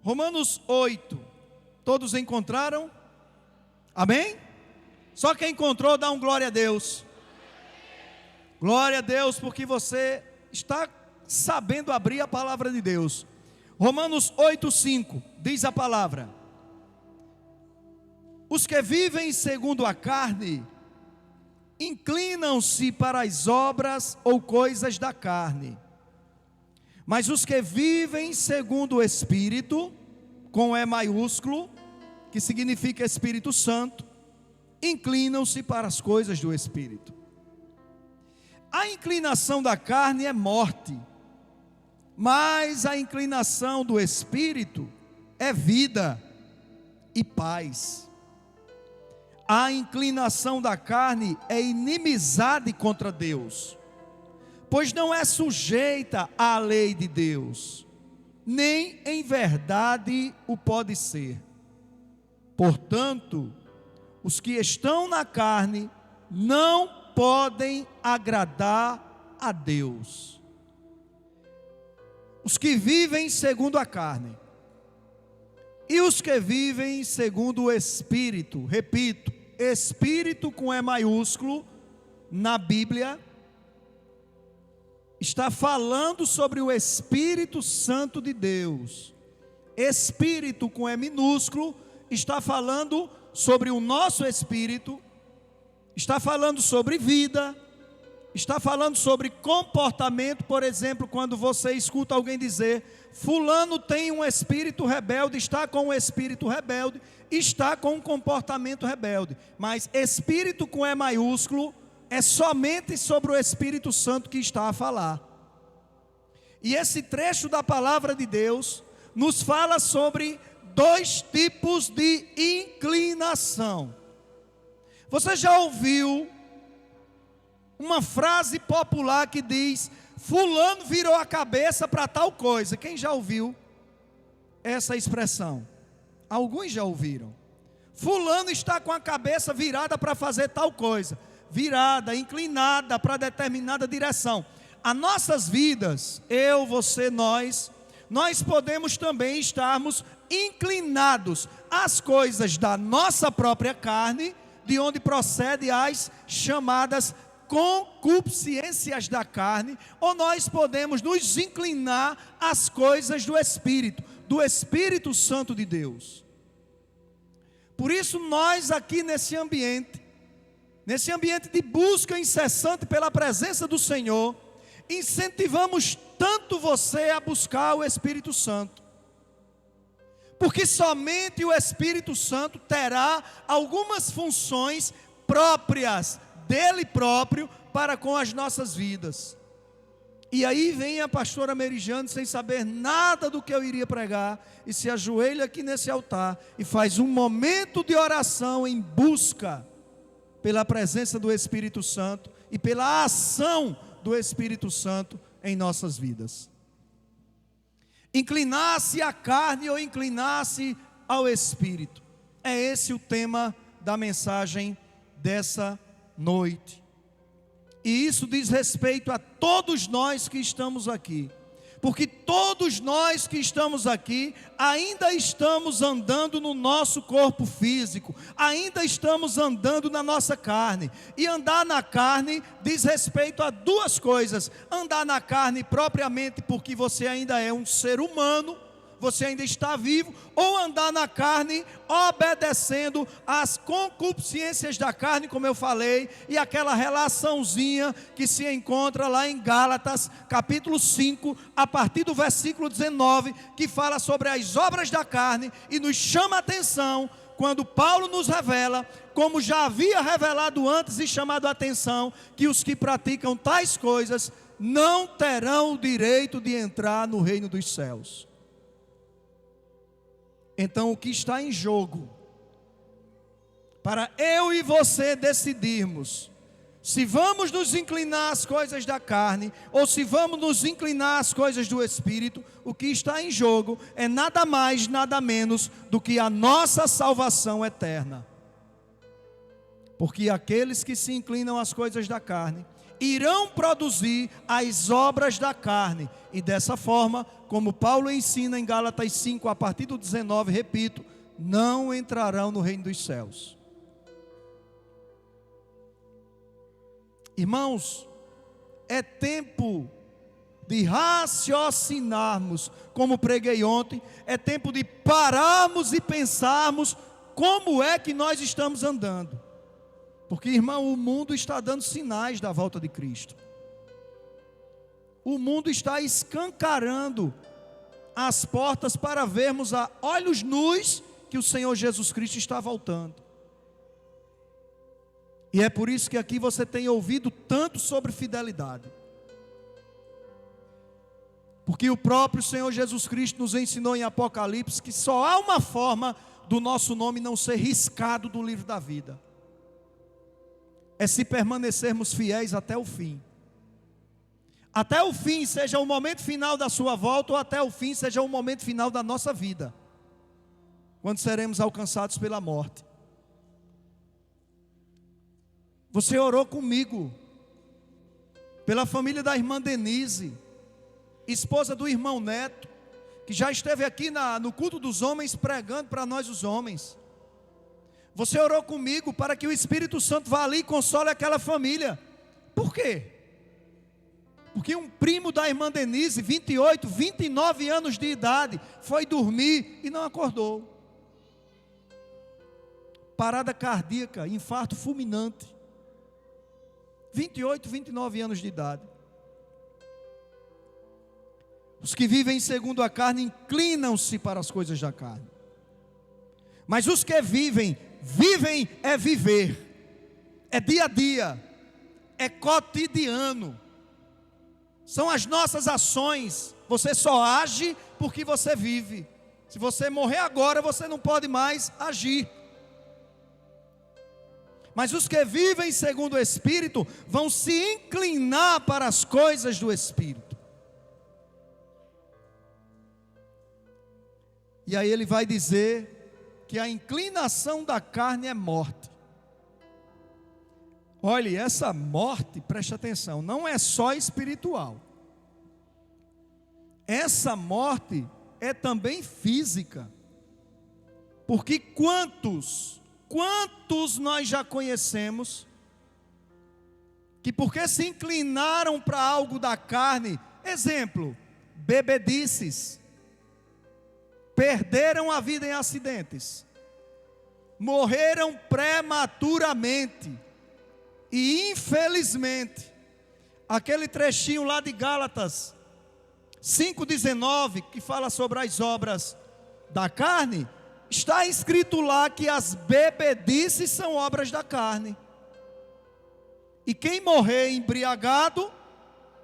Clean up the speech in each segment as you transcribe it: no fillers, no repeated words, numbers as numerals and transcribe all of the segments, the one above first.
Romanos 8. Todos encontraram? Amém? Só quem encontrou, dá um glória a Deus. Glória a Deus, porque você está sabendo abrir a palavra de Deus. Romanos 8:5 diz a palavra: os que vivem segundo a carne inclinam-se para as obras ou coisas da carne, mas os que vivem segundo o Espírito, com E maiúsculo, que significa Espírito Santo, inclinam-se para as coisas do Espírito. A inclinação da carne é morte, mas a inclinação do Espírito é vida e paz. A inclinação da carne é inimizade contra Deus, pois não é sujeita à lei de Deus, nem em verdade o pode ser. Portanto, os que estão na carne não podem agradar a Deus. Os que vivem segundo a carne e os que vivem segundo o Espírito, repito, Espírito com E maiúsculo, na Bíblia, está falando sobre o Espírito Santo de Deus. Espírito com E minúsculo está falando sobre o nosso espírito, está falando sobre vida, está falando sobre comportamento. Por exemplo, quando você escuta alguém dizer: fulano tem um espírito rebelde, está com um espírito rebelde, está com um comportamento rebelde. Mas espírito com E maiúsculo é somente sobre o Espírito Santo que está a falar. E esse trecho da palavra de Deus nos fala sobre dois tipos de inclinação. Você já ouviu uma frase popular que diz: fulano virou a cabeça para tal coisa? Quem já ouviu essa expressão? Alguns já ouviram. Fulano está com a cabeça virada para fazer tal coisa, virada, inclinada para determinada direção. As nossas vidas, eu, você, nós podemos também estarmos inclinados às coisas da nossa própria carne, de onde procede as chamadas concupiscências da carne, ou nós podemos nos inclinar às coisas do Espírito Santo de Deus. Por isso nós aqui nesse ambiente de busca incessante pela presença do Senhor, incentivamos tanto você a buscar o Espírito Santo, porque somente o Espírito Santo terá algumas funções próprias dele próprio para com as nossas vidas. E aí vem a pastora Merijane, sem saber nada do que eu iria pregar, e se ajoelha aqui nesse altar e faz um momento de oração em busca pela presença do Espírito Santo e pela ação do Espírito Santo em nossas vidas. Inclinar-se à carne ou inclinar-se ao Espírito, é esse o tema da mensagem dessa noite. E isso diz respeito a todos nós que estamos aqui, porque todos nós que estamos aqui ainda estamos andando no nosso corpo físico, ainda estamos andando na nossa carne. E andar na carne diz respeito a duas coisas: andar na carne propriamente porque você ainda é um ser humano, você ainda está vivo, ou andar na carne obedecendo às concupiscências da carne, como eu falei, e aquela relaçãozinha que se encontra lá em Gálatas, capítulo 5, a partir do versículo 19, que fala sobre as obras da carne, e nos chama a atenção, quando Paulo nos revela, como já havia revelado antes e chamado a atenção, que os que praticam tais coisas não terão o direito de entrar no reino dos céus. Então o que está em jogo, para eu e você decidirmos se vamos nos inclinar às coisas da carne, ou se vamos nos inclinar às coisas do Espírito, o que está em jogo é nada mais, nada menos do que a nossa salvação eterna. Porque aqueles que se inclinam às coisas da carne irão produzir as obras da carne. E dessa forma, como Paulo ensina em Gálatas 5, a partir do 19, repito, não entrarão no reino dos céus. Irmãos, é tempo de raciocinarmos, como preguei ontem, é tempo de pararmos e pensarmos como é que nós estamos andando. Porque, irmão, o mundo está dando sinais da volta de Cristo. O mundo está escancarando as portas para vermos a olhos nus que o Senhor Jesus Cristo está voltando. E é por isso que aqui você tem ouvido tanto sobre fidelidade. Porque o próprio Senhor Jesus Cristo nos ensinou em Apocalipse que só há uma forma do nosso nome não ser riscado do livro da vida. É se permanecermos fiéis até o fim. Até o fim, seja o momento final da sua volta, ou até o fim, seja o momento final da nossa vida, quando seremos alcançados pela morte. Você orou comigo, pela família da irmã Denise, esposa do irmão Neto, que já esteve aqui no culto dos homens, pregando para nós os homens. Você orou comigo para que o Espírito Santo vá ali e console aquela família. Por quê? Porque um primo da irmã Denise, 28, 29 anos de idade, foi dormir e não acordou. Parada cardíaca, infarto fulminante. 28, 29 anos de idade. Os que vivem segundo a carne inclinam-se para as coisas da carne. Mas os que vivem é viver, é dia a dia, é cotidiano. São as nossas ações. Você só age porque você vive. Se você morrer agora, você não pode mais agir. Mas os que vivem segundo o Espírito vão se inclinar para as coisas do Espírito. E aí ele vai dizer que a inclinação da carne é morte. Olhe, essa morte, preste atenção, não é só espiritual. Essa morte é também física. Porque quantos nós já conhecemos que porque se inclinaram para algo da carne, exemplo, bebedices, perderam a vida em acidentes, morreram prematuramente, e infelizmente, aquele trechinho lá de Gálatas 5,19, que fala sobre as obras da carne, está escrito lá que as bebedices são obras da carne. E quem morrer embriagado,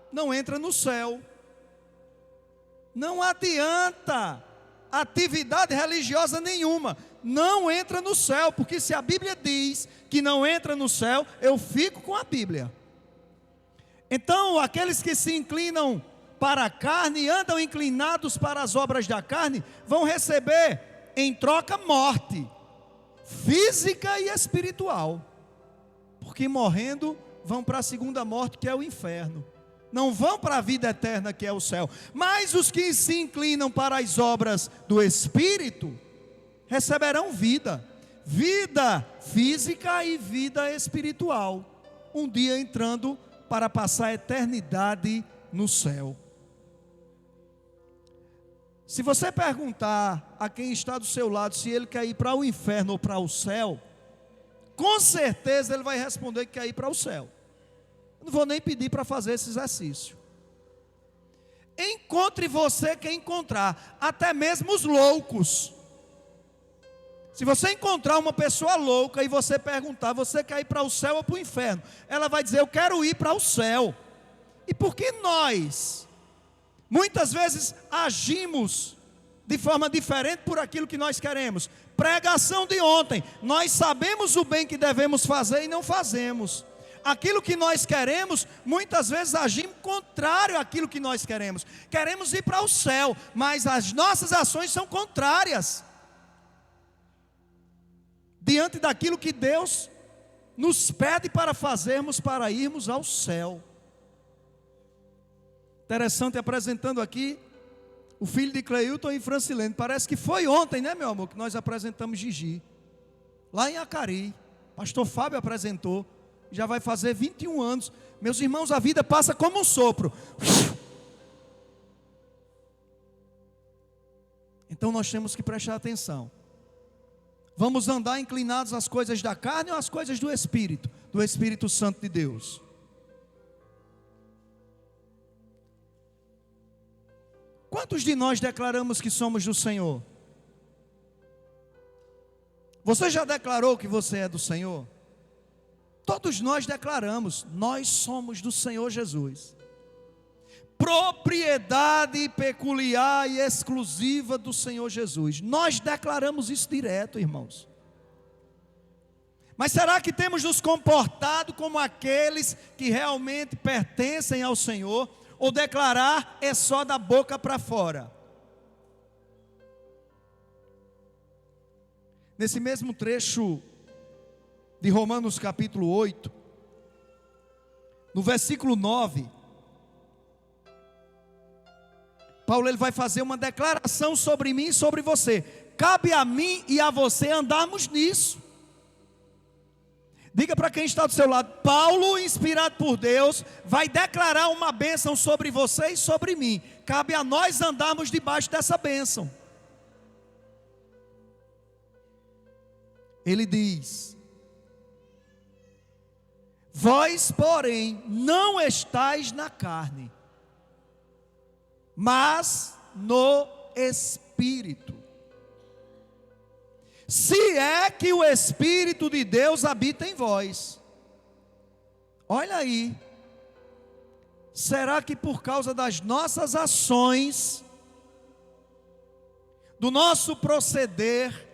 não entra no céu. Não adianta atividade religiosa nenhuma, não entra no céu, porque se a Bíblia diz que não entra no céu, eu fico com a Bíblia. Então, aqueles que se inclinam para a carne, andam inclinados para as obras da carne, vão receber em troca morte, física e espiritual, porque morrendo, vão para a segunda morte, que é o inferno. Não vão para a vida eterna, que é o céu. Mas os que se inclinam para as obras do Espírito receberão vida, vida física e vida espiritual, um dia entrando para passar a eternidade no céu. Se você perguntar a quem está do seu lado se ele quer ir para o inferno ou para o céu, com certeza ele vai responder que quer ir para o céu. Eu não vou nem pedir para fazer esse exercício. Encontre você quem encontrar, até mesmo os loucos. Se você encontrar uma pessoa louca e você perguntar, você quer ir para o céu ou para o inferno? Ela vai dizer, eu quero ir para o céu. E por que nós, muitas vezes, agimos de forma diferente por aquilo que nós queremos? Pregação de ontem, nós sabemos o bem que devemos fazer e não fazemos. Aquilo que nós queremos, muitas vezes agimos contrário àquilo que nós queremos. Queremos ir para o céu, mas as nossas ações são contrárias diante daquilo que Deus nos pede para fazermos para irmos ao céu. Interessante, apresentando aqui o filho de Cleilton e Francilene. Parece que foi ontem, né, meu amor, que nós apresentamos Gigi, lá em Acari. Pastor Fábio apresentou, já vai fazer 21 anos. Meus irmãos, a vida passa como um sopro. Então nós temos que prestar atenção. Vamos andar inclinados às coisas da carne ou às coisas do Espírito Santo de Deus? Quantos de nós declaramos que somos do Senhor? Você já declarou que você é do Senhor? Todos nós declaramos, nós somos do Senhor Jesus. Propriedade peculiar e exclusiva do Senhor Jesus. Nós declaramos isso direto, irmãos. Mas será que temos nos comportado como aqueles que realmente pertencem ao Senhor? Ou declarar é só da boca para fora? Nesse mesmo trecho de Romanos capítulo 8, no versículo 9, Paulo ele vai fazer uma declaração sobre mim e sobre você. Cabe a mim e a você andarmos nisso. Diga para quem está do seu lado: Paulo, inspirado por Deus, vai declarar uma bênção sobre você e sobre mim. Cabe a nós andarmos debaixo dessa bênção. Ele diz: vós, porém, não estáis na carne, mas no Espírito. Se é que o Espírito de Deus habita em vós. Olha aí. Será que por causa das nossas ações, do nosso proceder,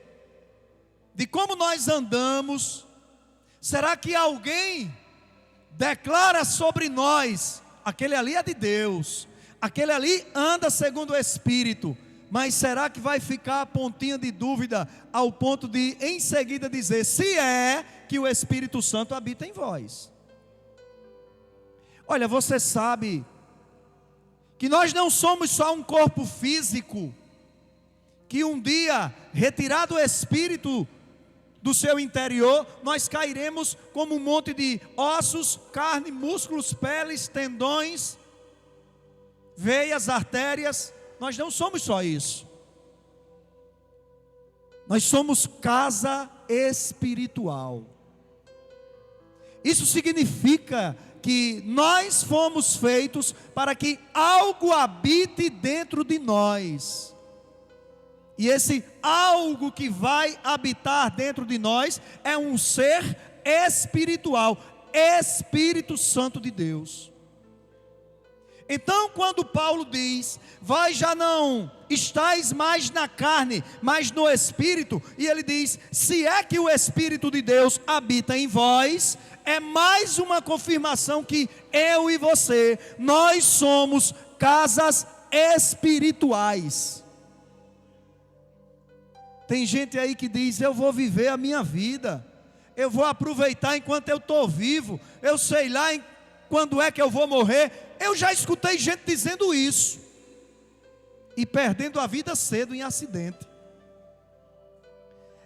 de como nós andamos, será que alguém declara sobre nós: aquele ali é de Deus, aquele ali anda segundo o Espírito? Mas será que vai ficar a pontinha de dúvida ao ponto de em seguida dizer se é que o Espírito Santo habita em vós? Olha, você sabe que nós não somos só um corpo físico, que um dia, retirado o Espírito do seu interior, nós cairemos como um monte de ossos, carne, músculos, peles, tendões, veias, artérias. Nós não somos só isso. Nós somos casa espiritual. Isso significa que nós fomos feitos para que algo habite dentro de nós. E esse algo que vai habitar dentro de nós é um ser espiritual, Espírito Santo de Deus. Então, quando Paulo diz: vós já não estáis mais na carne, mas no Espírito, e ele diz: se é que o Espírito de Deus habita em vós, é mais uma confirmação que eu e você, nós somos casas espirituais. Tem gente aí que diz: eu vou viver a minha vida, eu vou aproveitar enquanto eu estou vivo, eu sei lá quando é que eu vou morrer. Eu já escutei gente dizendo isso, e perdendo a vida cedo em acidente.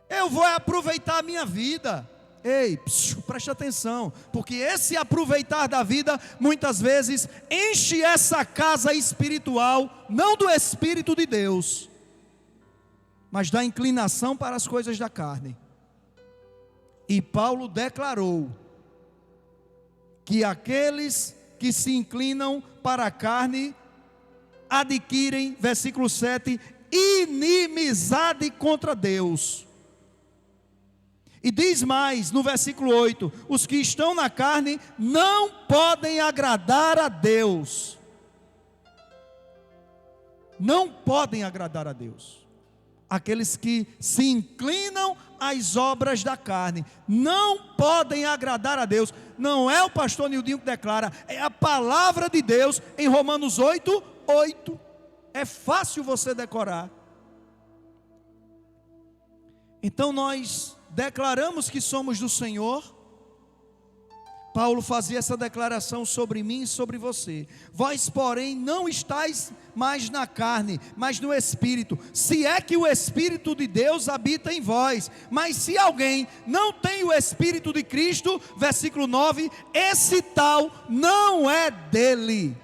Eu vou aproveitar a minha vida. Ei, preste atenção, porque esse aproveitar da vida, muitas vezes, enche essa casa espiritual, não do Espírito de Deus, mas da inclinação para as coisas da carne. E Paulo declarou que aqueles que se inclinam para a carne adquirem, versículo 7, inimizade contra Deus. E diz mais no versículo 8: os que estão na carne não podem agradar a Deus. Não podem agradar a Deus. Aqueles que se inclinam às obras da carne não podem agradar a Deus. Não é o pastor Nildinho que declara, é a palavra de Deus em Romanos 8, 8. É fácil você decorar. Então nós declaramos que somos do Senhor, Paulo fazia essa declaração sobre mim e sobre você: vós, porém, não estáis mais na carne, mas no Espírito, se é que o Espírito de Deus habita em vós. Mas se alguém não tem o Espírito de Cristo, versículo 9, esse tal não é dele.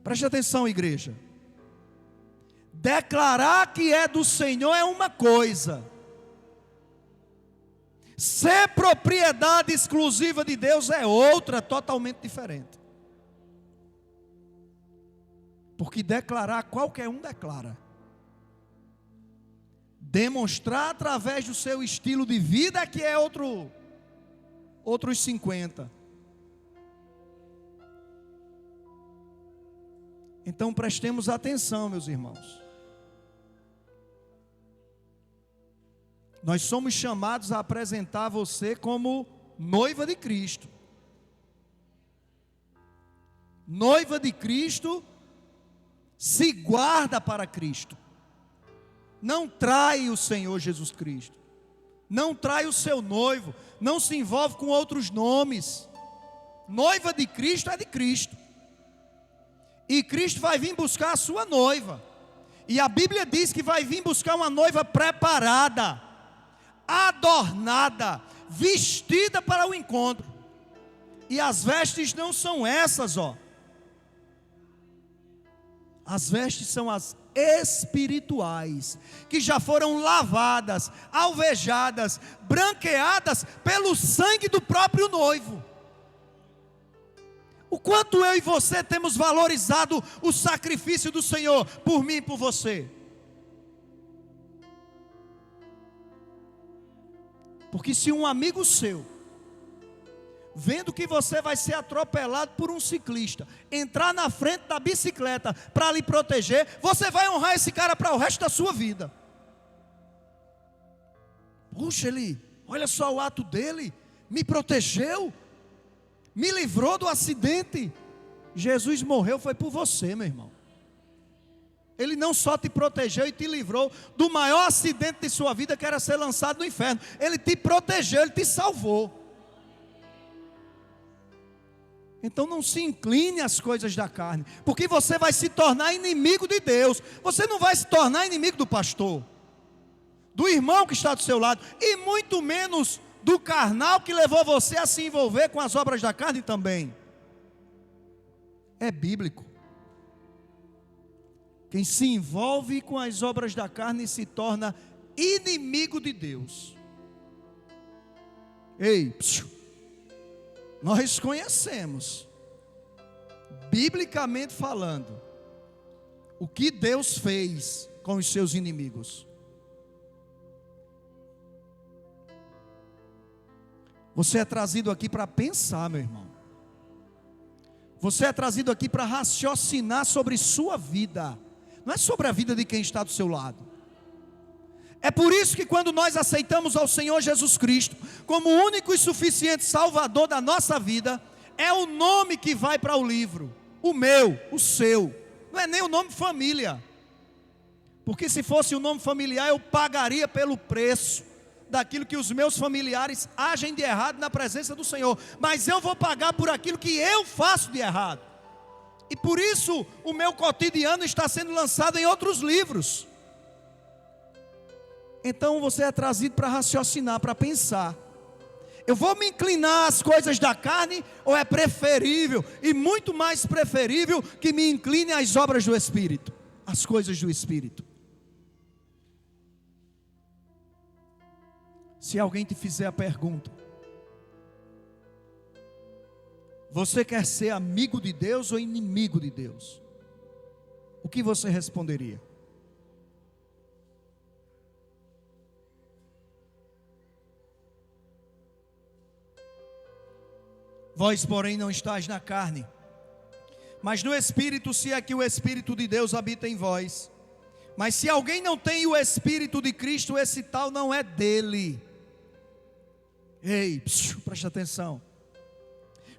Preste atenção, igreja. Declarar que é do Senhor é uma coisa, ser propriedade exclusiva de Deus é outra, totalmente diferente. Porque declarar, qualquer um declara. Demonstrar através do seu estilo de vida é que é outros 50. Então prestemos atenção, meus irmãos. Nós somos chamados a apresentar você como noiva de Cristo. Noiva de Cristo se guarda para Cristo. Não trai o Senhor Jesus Cristo. Não trai o seu noivo. Não se envolve com outros nomes. Noiva de Cristo é de Cristo. E Cristo vai vir buscar a sua noiva. E a Bíblia diz que vai vir buscar uma noiva preparada, adornada, vestida para o encontro. E as vestes não são essas, ó. As vestes são as espirituais, que já foram lavadas, alvejadas, branqueadas pelo sangue do próprio noivo. O quanto eu e você temos valorizado o sacrifício do Senhor por mim e por você. Porque se um amigo seu, vendo que você vai ser atropelado por um ciclista, entrar na frente da bicicleta para lhe proteger, você vai honrar esse cara para o resto da sua vida. Puxa, olha só o ato dele, me protegeu, me livrou do acidente. Jesus morreu foi por você, meu irmão. Ele não só te protegeu e te livrou do maior acidente de sua vida, que era ser lançado no inferno. Ele te protegeu, ele te salvou. Então não se incline às coisas da carne, porque você vai se tornar inimigo de Deus. Você não vai se tornar inimigo do pastor, do irmão que está do seu lado, e muito menos do carnal que levou você a se envolver com as obras da carne também. É bíblico. Quem se envolve com as obras da carne se torna inimigo de Deus. Ei, nós conhecemos, biblicamente falando, o que Deus fez com os seus inimigos. Você é trazido aqui para pensar, meu irmão. Você é trazido aqui para raciocinar sobre sua vida. Não é sobre a vida de quem está do seu lado. É por isso que quando nós aceitamos ao Senhor Jesus Cristo como o único e suficiente Salvador da nossa vida, é o nome que vai para o livro. O meu, o seu. Não é nem o nome família. Porque se fosse o nome familiar, eu pagaria pelo preço daquilo que os meus familiares agem de errado na presença do Senhor. Mas eu vou pagar por aquilo que eu faço de errado. E por isso o meu cotidiano está sendo lançado em outros livros. Então você é trazido para raciocinar, para pensar. Eu vou me inclinar às coisas da carne, ou é preferível, e muito mais preferível, que me incline às obras do Espírito, às coisas do Espírito? Se alguém te fizer a pergunta: você quer ser amigo de Deus ou inimigo de Deus? O que você responderia? Vós, porém, não estáis na carne, mas no Espírito, se é que o Espírito de Deus habita em vós. Mas se alguém não tem o Espírito de Cristo, esse tal não é dele. Ei, preste atenção.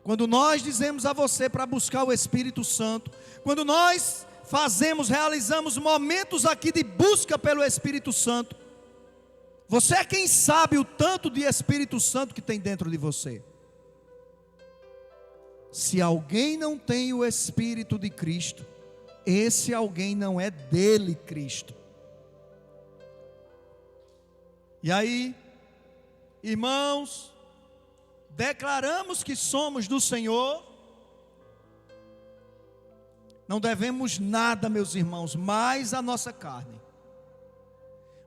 Quando nós dizemos a você para buscar o Espírito Santo, quando nós realizamos momentos aqui de busca pelo Espírito Santo, Você é quem sabe o tanto de Espírito Santo que tem dentro de você. Se alguém não tem o Espírito de Cristo, esse alguém não é dele, Cristo. E aí, irmãos, declaramos que somos do Senhor. Não devemos nada, meus irmãos, mais à nossa carne.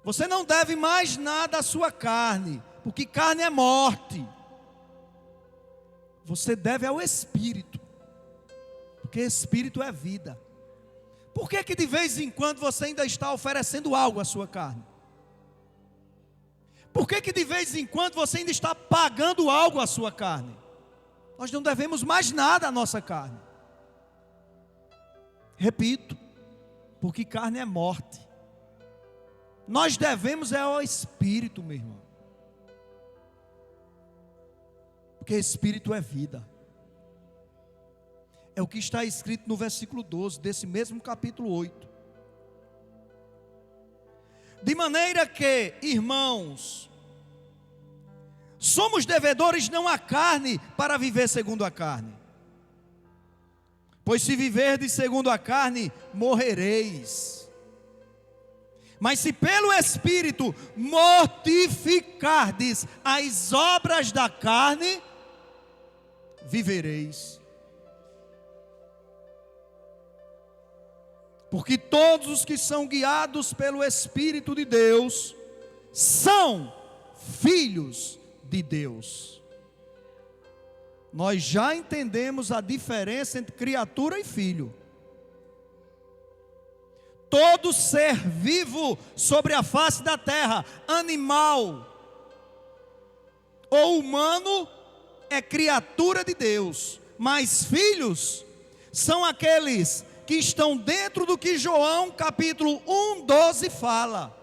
Você não deve mais nada à sua carne, porque carne é morte. Você deve ao Espírito, porque Espírito é vida. Por que de vez em quando você ainda está oferecendo algo à sua carne? Por que de vez em quando você ainda está pagando algo à sua carne? Nós não devemos mais nada à nossa carne. Repito, porque carne é morte. Nós devemos ao Espírito, meu irmão. Porque Espírito é vida. É o que está escrito no versículo 12 desse mesmo capítulo 8. De maneira que, irmãos, somos devedores não à carne para viver segundo a carne. Pois se viverdes segundo a carne, morrereis. Mas se pelo Espírito mortificardes as obras da carne, vivereis. Porque todos os que são guiados pelo Espírito de Deus são filhos de Deus. Nós já entendemos a diferença entre criatura e filho. Todo ser vivo sobre a face da terra, animal ou humano, é criatura de Deus. Mas filhos são aqueles que estão dentro do que João capítulo 1:12 fala.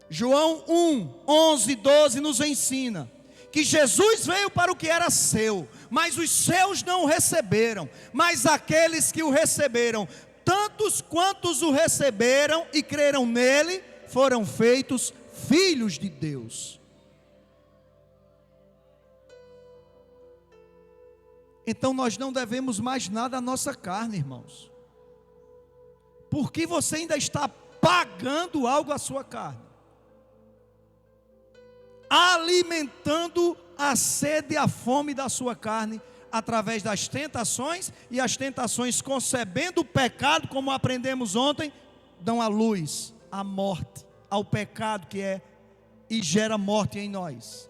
João 1:11-12 nos ensina que Jesus veio para o que era seu, mas os seus não o receberam. Mas aqueles que o receberam, tantos quantos o receberam e creram nele, foram feitos filhos de Deus. Então nós não devemos mais nada à nossa carne, irmãos. Porque você ainda está pagando algo à sua carne, alimentando a sede e a fome da sua carne, através das tentações, e as tentações, concebendo o pecado, como aprendemos ontem, dão à luz, à morte, ao pecado que é, e gera morte em nós.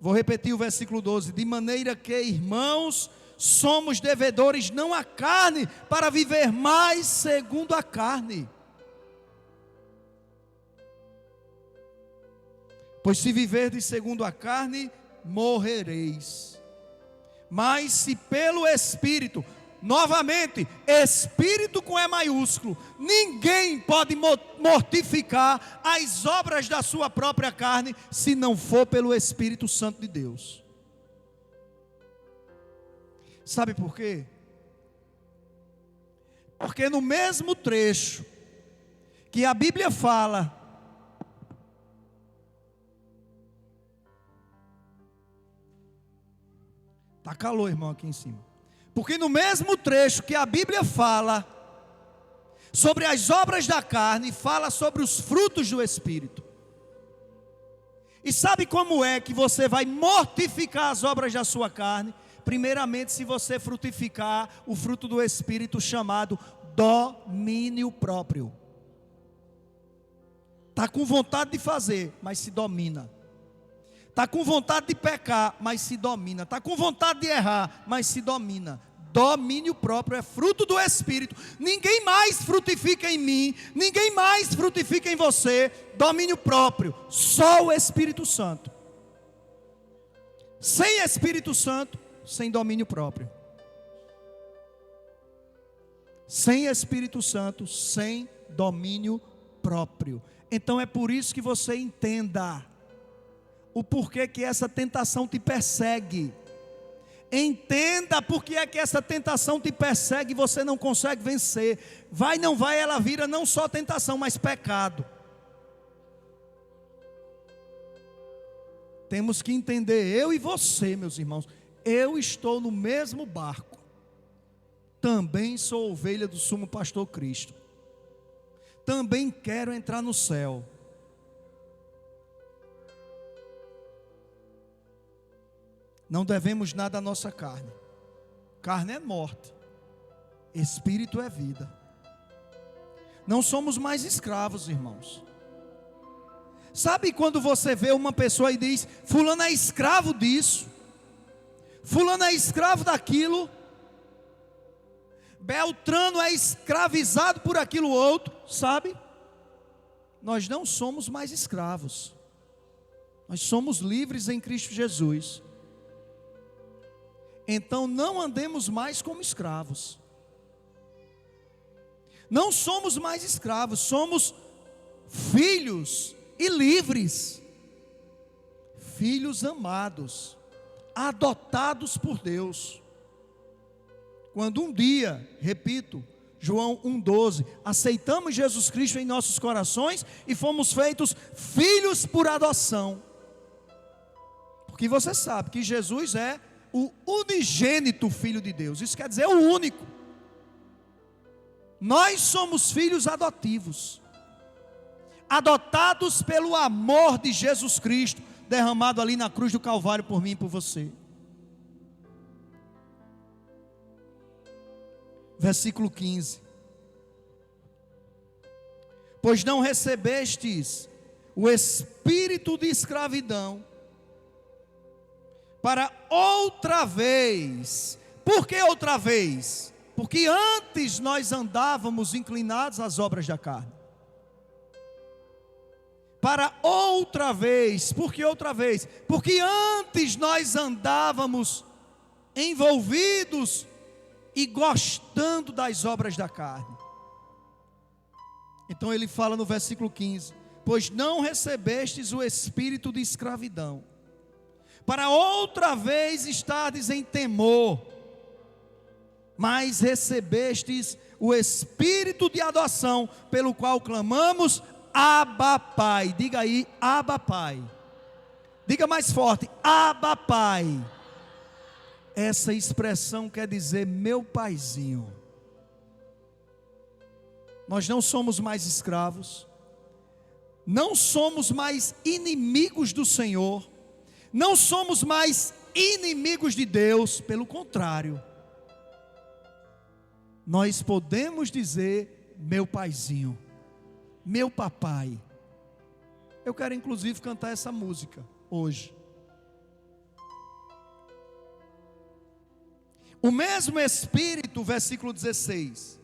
Vou repetir o versículo 12, de maneira que, irmãos, somos devedores não à carne, para viver mais segundo a carne. Pois se viverdes segundo a carne, morrereis. Mas se pelo Espírito, novamente, Espírito com E maiúsculo, ninguém pode mortificar as obras da sua própria carne, se não for pelo Espírito Santo de Deus. Sabe por quê? Porque no mesmo trecho que a Bíblia fala, está calor, irmão, aqui em cima. Porque no mesmo trecho que a Bíblia fala sobre as obras da carne, fala sobre os frutos do Espírito. E sabe como é que você vai mortificar as obras da sua carne? Primeiramente, se você frutificar o fruto do Espírito, chamado domínio próprio. Está com vontade de fazer, mas se domina. Está com vontade de pecar, mas se domina. Está com vontade de errar, mas se domina. Domínio próprio é fruto do Espírito. Ninguém mais frutifica em mim, ninguém mais frutifica em você. Domínio próprio, só o Espírito Santo. Sem Espírito Santo, sem domínio próprio. Sem Espírito Santo, sem domínio próprio. Então é por isso que você entenda o porquê que essa tentação te persegue. Entenda por que é que essa tentação te persegue e você não consegue vencer. Vai, não vai, ela vira não só tentação, mas pecado. Temos que entender, eu e você, meus irmãos, eu estou no mesmo barco. Também sou ovelha do sumo pastor Cristo. Também quero entrar no céu. Não devemos nada à nossa carne. Carne é morte, espírito é vida. Não somos mais escravos, irmãos. Sabe quando você vê uma pessoa e diz: fulano é escravo disso, fulano é escravo daquilo, Beltrano é escravizado por aquilo outro, sabe? Nós não somos mais escravos. Nós somos livres em Cristo Jesus. Então não andemos mais como escravos. Não somos mais escravos, somos filhos e livres. Filhos amados, adotados por Deus. Quando um dia, repito, João 1,12, aceitamos Jesus Cristo em nossos corações e fomos feitos filhos por adoção. Porque você sabe que Jesus é o unigênito Filho de Deus, isso quer dizer o único. Nós somos filhos adotivos, adotados pelo amor de Jesus Cristo, derramado ali na cruz do Calvário por mim e por você. Versículo 15: pois não recebestes o espírito de escravidão, para outra vez. Por que outra vez? Porque antes nós andávamos inclinados às obras da carne. Para outra vez. Por que outra vez? Porque antes nós andávamos envolvidos e gostando das obras da carne. Então ele fala no versículo 15: pois não recebestes o espírito de escravidão, para outra vez estardes em temor, mas recebestes o espírito de adoção, pelo qual clamamos: Abba Pai. Diga aí, Abba Pai. Diga mais forte, Abba Pai. Essa expressão quer dizer meu paizinho. Nós não somos mais escravos, não somos mais inimigos do Senhor, não somos mais inimigos de Deus, pelo contrário, nós podemos dizer meu paizinho, meu papai. Eu quero inclusive cantar essa música hoje. O mesmo Espírito, versículo 16,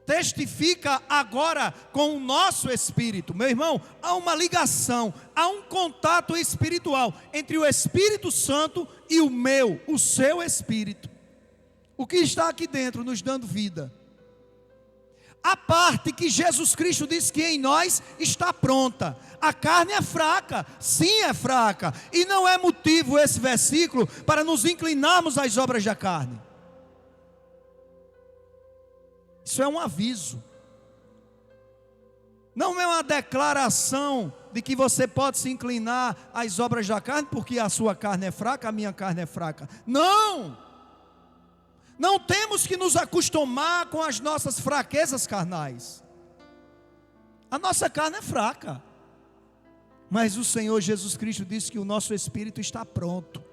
testifica agora com o nosso espírito. Meu irmão, há uma ligação, há um contato espiritual entre o Espírito Santo e o seu espírito. O que está aqui dentro nos dando vida. A parte que Jesus Cristo diz que em nós está pronta. A carne é fraca, sim é fraca, e não é motivo esse versículo para nos inclinarmos às obras da carne. Isso é um aviso, não é uma declaração de que você pode se inclinar às obras da carne, porque a sua carne é fraca, a minha carne é fraca. Não! Não temos que nos acostumar com as nossas fraquezas carnais. A nossa carne é fraca, mas o Senhor Jesus Cristo disse que o nosso espírito está pronto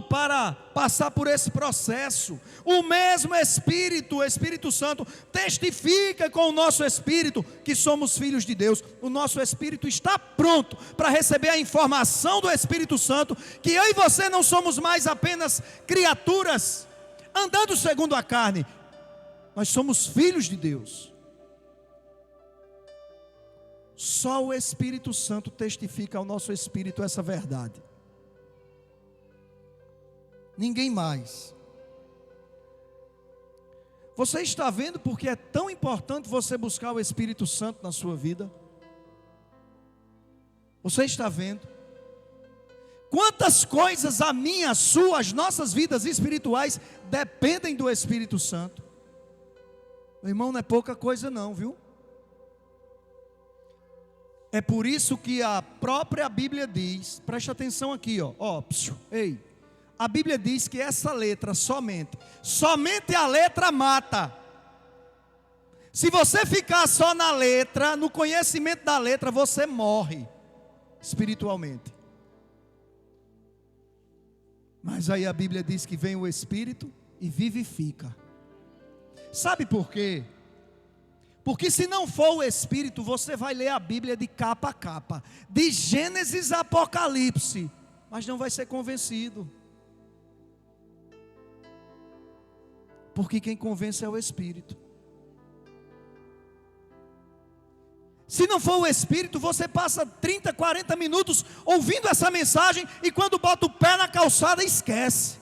para passar por esse processo. O mesmo Espírito, o Espírito Santo, testifica com o nosso espírito que somos filhos de Deus. O nosso espírito está pronto para receber a informação do Espírito Santo, que eu e você não somos mais apenas criaturas andando segundo a carne, nós somos filhos de Deus. Só o Espírito Santo testifica ao nosso espírito essa verdade. Ninguém mais. Você está vendo porque é tão importante você buscar o Espírito Santo na sua vida? Você está vendo? Quantas coisas a minha, a sua, as nossas vidas espirituais dependem do Espírito Santo. Meu irmão, não é pouca coisa não, viu? É por isso que a própria Bíblia diz, preste atenção aqui, ei, a Bíblia diz que essa letra somente a letra mata. Se você ficar só na letra, no conhecimento da letra, você morre espiritualmente. Mas aí a Bíblia diz que vem o Espírito e vivifica. Sabe por quê? Porque se não for o Espírito, você vai ler a Bíblia de capa a capa, de Gênesis a Apocalipse, mas não vai ser convencido. Porque quem convence é o Espírito. Se não for o Espírito, você passa 30, 40 minutos ouvindo essa mensagem e quando bota o pé na calçada, esquece.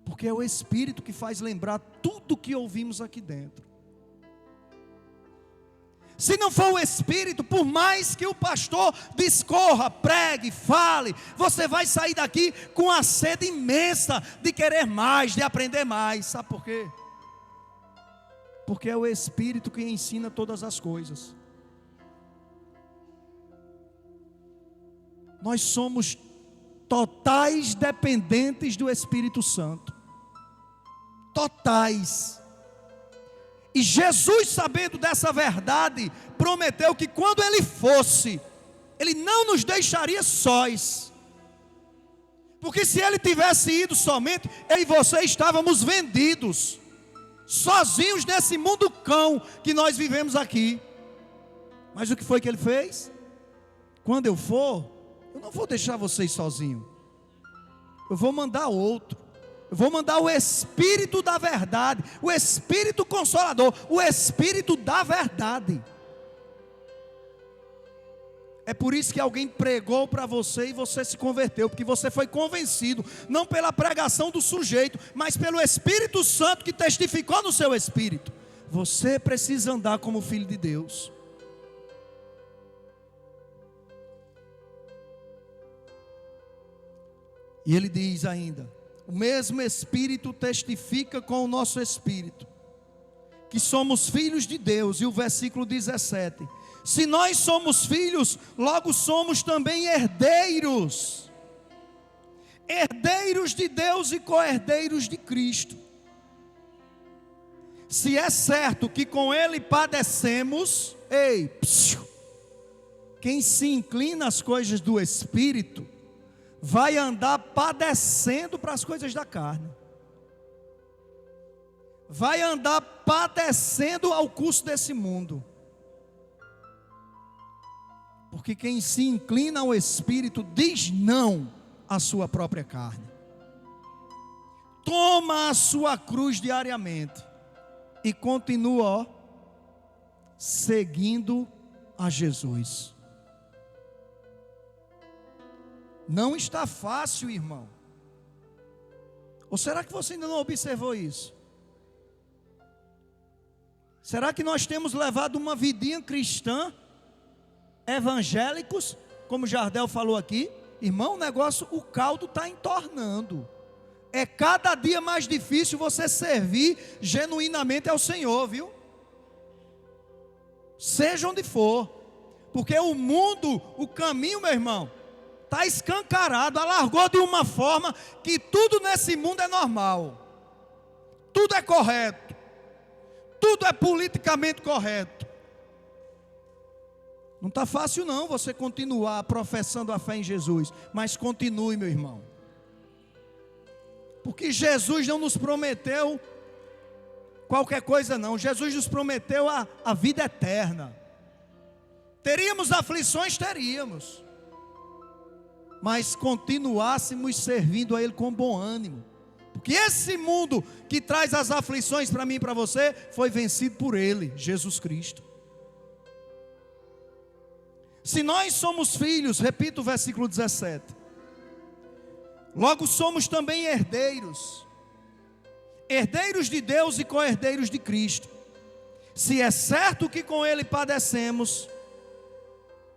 Porque é o Espírito que faz lembrar tudo que ouvimos aqui dentro. Se não for o Espírito, por mais que o pastor discorra, pregue, fale, você vai sair daqui com a sede imensa de querer mais, de aprender mais. Sabe por quê? Porque é o Espírito que ensina todas as coisas. Nós somos totais dependentes do Espírito Santo. Totais. E Jesus, sabendo dessa verdade, prometeu que quando Ele fosse, Ele não nos deixaria sós. Porque se Ele tivesse ido somente, eu e você estávamos vendidos, sozinhos nesse mundo cão que nós vivemos aqui. Mas o que foi que Ele fez? Quando eu for, eu não vou deixar vocês sozinhos. Eu vou mandar outro. Eu vou mandar o Espírito da verdade, o Espírito Consolador, o Espírito da verdade. É por isso que alguém pregou para você e você se converteu, porque você foi convencido, não pela pregação do sujeito, mas pelo Espírito Santo que testificou no seu espírito. Você precisa andar como filho de Deus. E ele diz ainda: o mesmo Espírito testifica com o nosso espírito que somos filhos de Deus. E o versículo 17: se nós somos filhos, logo somos também herdeiros, herdeiros de Deus e co-herdeiros de Cristo. Se é certo que com Ele padecemos, quem se inclina às coisas do Espírito vai andar padecendo para as coisas da carne. Vai andar padecendo ao custo desse mundo. Porque quem se inclina ao Espírito diz não à sua própria carne. Toma a sua cruz diariamente e continua seguindo a Jesus. Não está fácil, irmão. Ou será que você ainda não observou isso? Será que nós temos levado uma vidinha cristã, evangélicos, como Jardel falou aqui? Irmão, o negócio, o caldo está entornando. É cada dia mais difícil você servir genuinamente ao Senhor, viu? Seja onde for. Porque o mundo, o caminho, meu irmão, está escancarado, alargou de uma forma que tudo nesse mundo é normal. Tudo é correto. Tudo é politicamente correto. Não está fácil não você continuar professando a fé em Jesus. Mas continue, meu irmão. Porque Jesus não nos prometeu qualquer coisa não. Jesus nos prometeu a vida eterna. Teríamos aflições? Teríamos. Mas continuássemos servindo a Ele com bom ânimo. Porque esse mundo que traz as aflições para mim e para você, foi vencido por Ele, Jesus Cristo. Se nós somos filhos, repito o versículo 17, logo somos também herdeiros, herdeiros de Deus e co-herdeiros de Cristo. Se é certo que com Ele padecemos,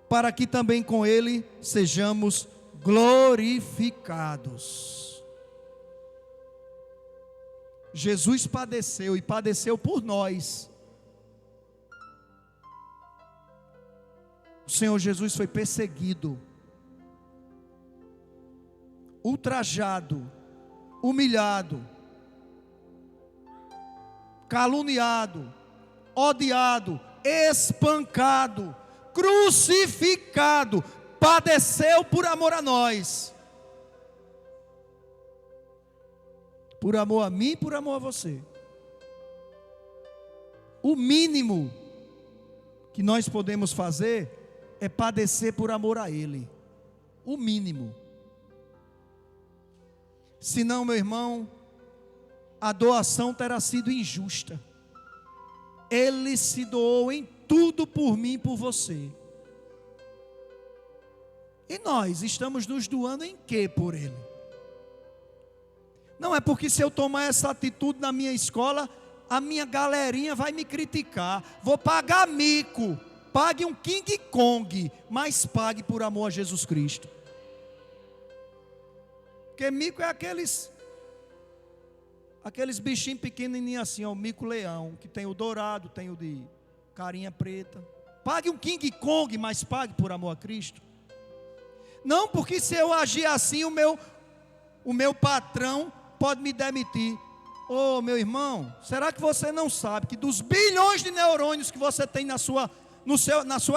para que também com Ele sejamos glorificados. Jesus padeceu e padeceu por nós. O Senhor Jesus foi perseguido, ultrajado, humilhado, caluniado, odiado, espancado, crucificado, padeceu por amor a nós, por amor a mim e por amor a você. O mínimo que nós podemos fazer é padecer por amor a Ele, o mínimo. Senão, meu irmão, a doação terá sido injusta. Ele se doou em tudo por mim e por você. E nós estamos nos doando em quê por Ele? Não é porque se eu tomar essa atitude na minha escola, a minha galerinha vai me criticar. Vou pagar mico. Pague um King Kong, mas pague por amor a Jesus Cristo. Porque mico é aqueles bichinhos pequenininhos assim, ó, o mico-leão, que tem o dourado, tem o de carinha preta. Pague um King Kong, mas pague por amor a Cristo. Não porque se eu agir assim, o meu patrão pode me demitir. Ô, meu irmão, será que você não sabe que dos bilhões de neurônios que você tem na sua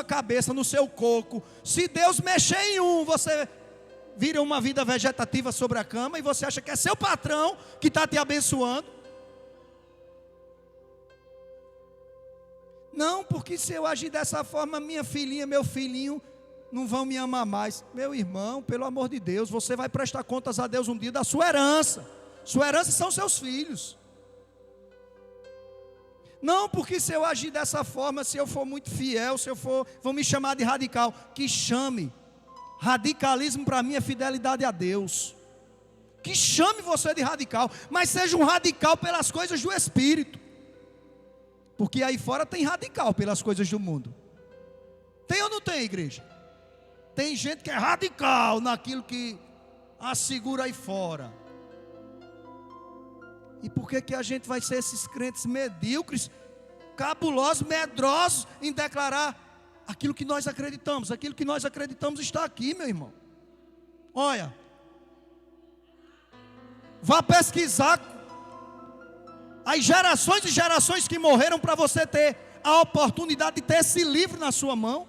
cabeça, no seu coco, se Deus mexer em um, você vira uma vida vegetativa sobre a cama e você acha que é seu patrão que está te abençoando? Não, porque se eu agir dessa forma, minha filhinha, meu filhinho não vão me amar mais. Meu irmão, pelo amor de Deus, você vai prestar contas a Deus um dia da sua herança. Sua herança são seus filhos. Não, porque se eu agir dessa forma, se eu for muito fiel, vão me chamar de radical. Que chame. Radicalismo para mim é fidelidade a Deus. Que chame você de radical, mas seja um radical pelas coisas do Espírito. Porque aí fora tem radical pelas coisas do mundo. Tem ou não tem, igreja? Tem gente que é radical naquilo que assegura aí fora. E por que a gente vai ser esses crentes medíocres, cabulosos, medrosos em declarar aquilo que nós acreditamos? Aquilo que nós acreditamos está aqui, meu irmão. Olha, vá pesquisar as gerações e gerações que morreram para você ter a oportunidade de ter esse livro na sua mão.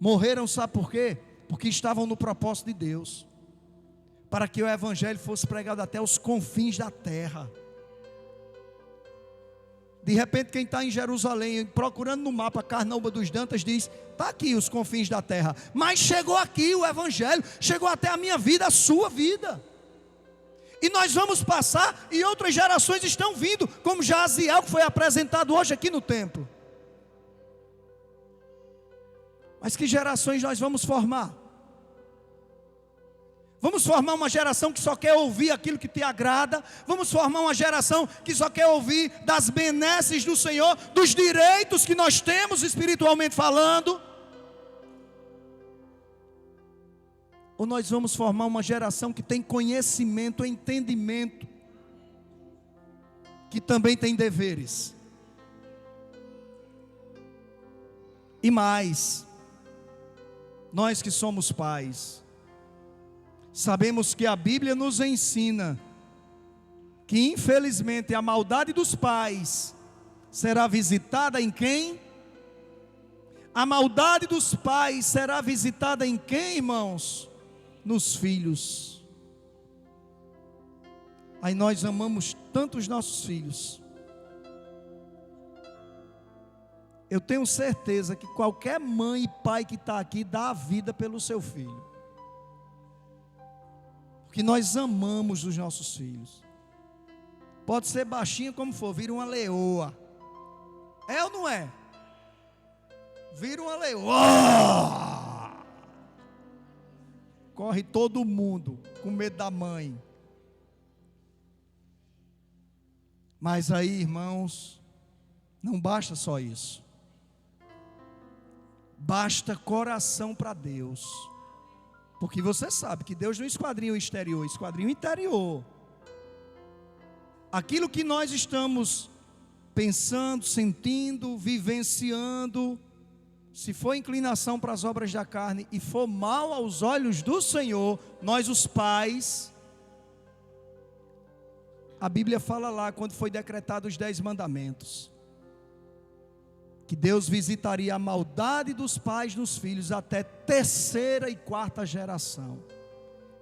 Morreram, sabe por quê? Porque estavam no propósito de Deus, para que o evangelho fosse pregado até os confins da terra. De repente quem está em Jerusalém, procurando no mapa Carnaúba dos Dantas, diz, está aqui os confins da terra. Mas chegou aqui o evangelho, chegou até a minha vida, a sua vida. E nós vamos passar, e outras gerações estão vindo, como Jaziel, que foi apresentado hoje aqui no templo. Mas que gerações nós vamos formar? Vamos formar uma geração que só quer ouvir aquilo que te agrada. Vamos formar uma geração que só quer ouvir das benesses do Senhor, dos direitos que nós temos espiritualmente falando. Ou nós vamos formar uma geração que tem conhecimento, entendimento, que também tem deveres. E mais, nós que somos pais, sabemos que a Bíblia nos ensina que infelizmente a maldade dos pais será visitada em quem? A maldade dos pais será visitada em quem, irmãos? Nos filhos. Aí nós amamos tanto os nossos filhos. Eu tenho certeza que qualquer mãe e pai que está aqui dá a vida pelo seu filho. Porque nós amamos os nossos filhos. Pode ser baixinho como for, vira uma leoa. É ou não é? Vira uma leoa. Corre todo mundo com medo da mãe. Mas aí, irmãos, não basta só isso. basta coração para Deus. Porque você sabe que Deus não esquadrinha o exterior, esquadrinha o interior. Aquilo que nós estamos pensando, sentindo, vivenciando, se for inclinação para as obras da carne e for mal aos olhos do Senhor, nós os pais, a Bíblia fala lá, quando foi decretado os 10 mandamentos, que Deus visitaria a maldade dos pais nos filhos até 3ª e 4ª geração.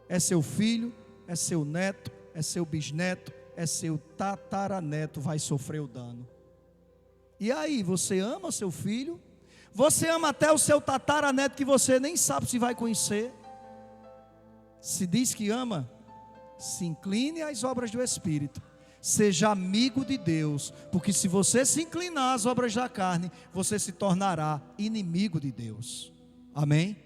É seu filho, é seu neto, é seu bisneto, é seu tataraneto, vai sofrer o dano. E aí, você ama seu filho? Você ama até o seu tataraneto que você nem sabe se vai conhecer? Se diz que ama, se incline às obras do Espírito. Seja amigo de Deus, porque se você se inclinar às obras da carne, você se tornará inimigo de Deus. Amém?